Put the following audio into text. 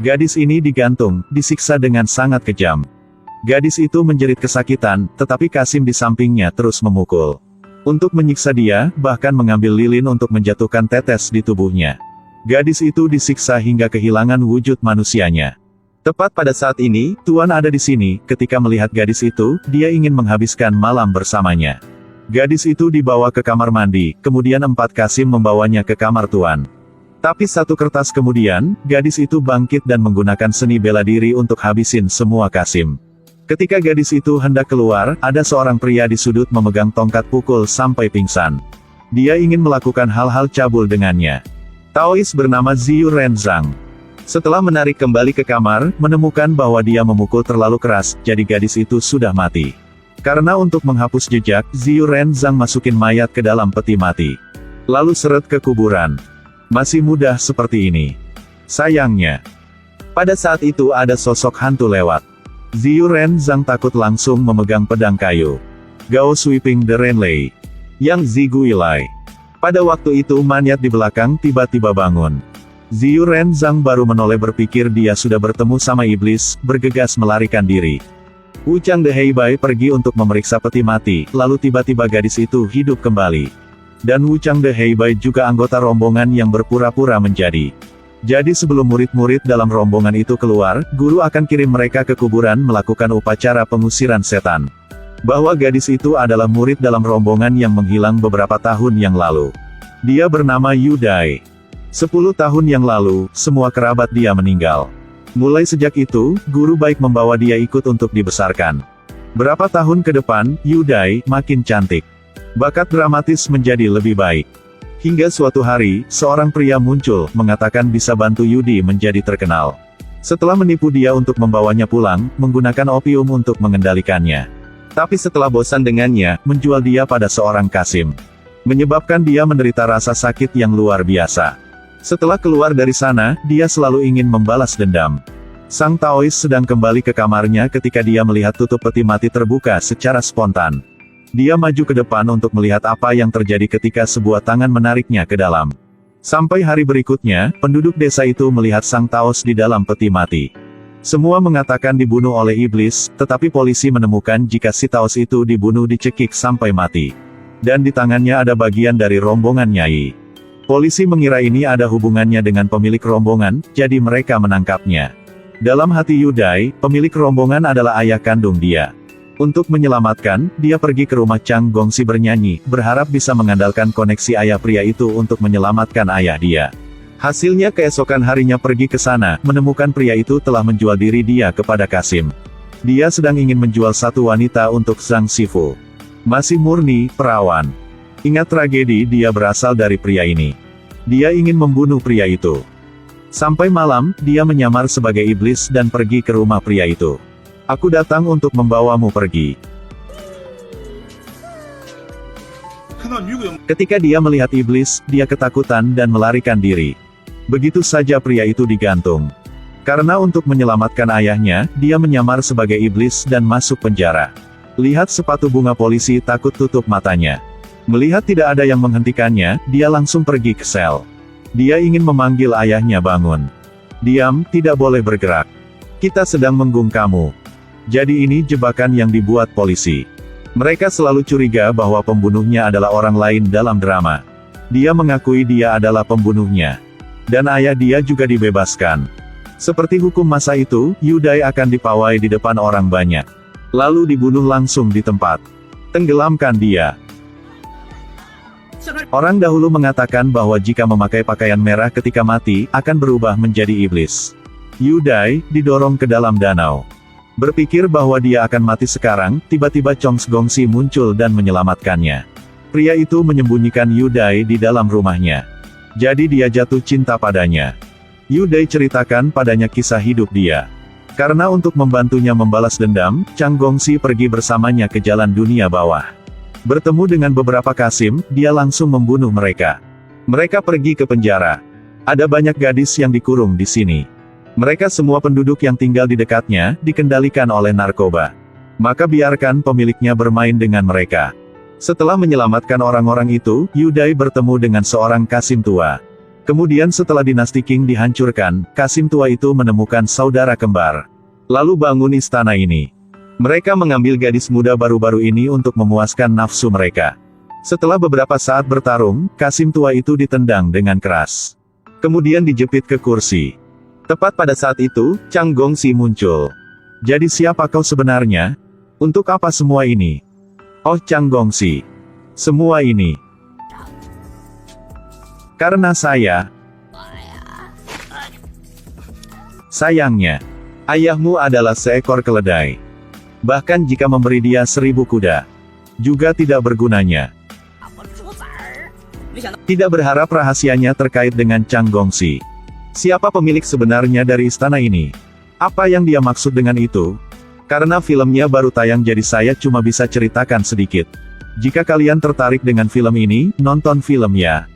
Gadis ini digantung, disiksa dengan sangat kejam. Gadis itu menjerit kesakitan, tetapi Kasim di sampingnya terus memukul. Untuk menyiksa dia, bahkan mengambil lilin untuk menjatuhkan tetes di tubuhnya. Gadis itu disiksa hingga kehilangan wujud manusianya. Tepat pada saat ini, Tuan ada di sini. Ketika melihat gadis itu, dia ingin menghabiskan malam bersamanya. Gadis itu dibawa ke kamar mandi, kemudian 4 Kasim membawanya ke kamar Tuan. Tapi 1 kertas kemudian, gadis itu bangkit dan menggunakan seni bela diri untuk habisin semua Kasim. Ketika gadis itu hendak keluar, ada seorang pria di sudut memegang tongkat pukul sampai pingsan. Dia ingin melakukan hal-hal cabul dengannya. Taois bernama Ziyu Renzang. Setelah menarik kembali ke kamar, menemukan bahwa dia memukul terlalu keras, jadi gadis itu sudah mati. Karena untuk menghapus jejak, Ziyu Renzang masukin mayat ke dalam peti mati. Lalu seret ke kuburan. Masih mudah seperti ini. Sayangnya, pada saat itu ada sosok hantu lewat. Ziyu Renzang takut langsung memegang pedang kayu. Gao Sweeping the Renlei. Yang Ziguilai. Pada waktu itu Manyat di belakang tiba-tiba bangun. Ziyu Renzang baru menoleh berpikir dia sudah bertemu sama iblis, bergegas melarikan diri. Wu Chang de Heibai pergi untuk memeriksa peti mati, lalu tiba-tiba gadis itu hidup kembali. Dan Wu Chang de Heibai juga anggota rombongan yang berpura-pura menjadi. Jadi sebelum murid-murid dalam rombongan itu keluar, guru akan kirim mereka ke kuburan melakukan upacara pengusiran setan. Bahwa gadis itu adalah murid dalam rombongan yang menghilang beberapa tahun yang lalu. Dia bernama Yu Dai. 10 tahun yang lalu, semua kerabat dia meninggal. Mulai sejak itu, guru baik membawa dia ikut untuk dibesarkan. Berapa tahun ke depan, Yu Dai makin cantik. Bakat dramatis menjadi lebih baik. Hingga suatu hari, seorang pria muncul, mengatakan bisa bantu Yudi menjadi terkenal. Setelah menipu dia untuk membawanya pulang, menggunakan opium untuk mengendalikannya. Tapi setelah bosan dengannya, menjual dia pada seorang Kasim. Menyebabkan dia menderita rasa sakit yang luar biasa. Setelah keluar dari sana, dia selalu ingin membalas dendam. Sang Taois sedang kembali ke kamarnya ketika dia melihat tutup peti mati terbuka secara spontan. Dia maju ke depan untuk melihat apa yang terjadi ketika sebuah tangan menariknya ke dalam. Sampai hari berikutnya, penduduk desa itu melihat sang Taos di dalam peti mati. Semua mengatakan dibunuh oleh iblis, tetapi polisi menemukan jika si Taos itu dibunuh dicekik sampai mati. Dan di tangannya ada bagian dari rombongan Nyai. Polisi mengira ini ada hubungannya dengan pemilik rombongan, jadi mereka menangkapnya. Dalam hati Yudai, pemilik rombongan adalah ayah kandung dia. Untuk menyelamatkan, dia pergi ke rumah Chang Gongxi bernyanyi, berharap bisa mengandalkan koneksi ayah pria itu untuk menyelamatkan ayah dia. Hasilnya keesokan harinya pergi ke sana, menemukan pria itu telah menjual diri dia kepada Kasim. Dia sedang ingin menjual satu wanita untuk Zhang Sifu. Masih murni, perawan. Ingat tragedi dia berasal dari pria ini. Dia ingin membunuh pria itu. Sampai malam, dia menyamar sebagai iblis dan pergi ke rumah pria itu. Aku datang untuk membawamu pergi. Ketika dia melihat iblis, dia ketakutan dan melarikan diri. Begitu saja pria itu digantung. Karena untuk menyelamatkan ayahnya, dia menyamar sebagai iblis dan masuk penjara. Lihat sepatu bunga polisi takut tutup matanya. Melihat tidak ada yang menghentikannya, dia langsung pergi ke sel. Dia ingin memanggil ayahnya bangun. Diam, tidak boleh bergerak. Kita sedang menggung kamu. Jadi ini jebakan yang dibuat polisi. Mereka selalu curiga bahwa pembunuhnya adalah orang lain dalam drama. Dia mengakui dia adalah pembunuhnya. Dan ayah dia juga dibebaskan. Seperti hukum masa itu, Yudai akan dipawai di depan orang banyak. Lalu dibunuh langsung di tempat. Tenggelamkan dia. Orang dahulu mengatakan bahwa jika memakai pakaian merah ketika mati, akan berubah menjadi iblis. Yudai didorong ke dalam danau. Berpikir bahwa dia akan mati sekarang, tiba-tiba Chong Gongxi muncul dan menyelamatkannya. Pria itu menyembunyikan Yudai di dalam rumahnya. Jadi dia jatuh cinta padanya. Yudai ceritakan padanya kisah hidup dia. Karena untuk membantunya membalas dendam, Chang Gongxi pergi bersamanya ke jalan dunia bawah. Bertemu dengan beberapa Kasim, dia langsung membunuh mereka. Mereka pergi ke penjara. Ada banyak gadis yang dikurung di sini. Mereka semua penduduk yang tinggal di dekatnya, dikendalikan oleh narkoba. Maka biarkan pemiliknya bermain dengan mereka. Setelah menyelamatkan orang-orang itu, Yudai bertemu dengan seorang Kasim tua. Kemudian setelah dinasti Qing dihancurkan, Qasim tua itu menemukan saudara kembar. Lalu bangun istana ini. Mereka mengambil gadis muda baru-baru ini untuk memuaskan nafsu mereka. Setelah beberapa saat bertarung, Qasim tua itu ditendang dengan keras. Kemudian dijepit ke kursi. Tepat pada saat itu, Chang Gongxi muncul. Jadi siapa kau sebenarnya? Untuk apa semua ini? Oh Chang Gongxi. Semua ini. Karena saya. Sayangnya, ayahmu adalah seekor keledai. Bahkan jika memberi dia 1000 kuda, juga tidak bergunanya. Tidak berharap rahasianya terkait dengan Chang Gongxi. Siapa pemilik sebenarnya dari istana ini? Apa yang dia maksud dengan itu? Karena filmnya baru tayang jadi saya cuma bisa ceritakan sedikit. Jika kalian tertarik dengan film ini, nonton film ya.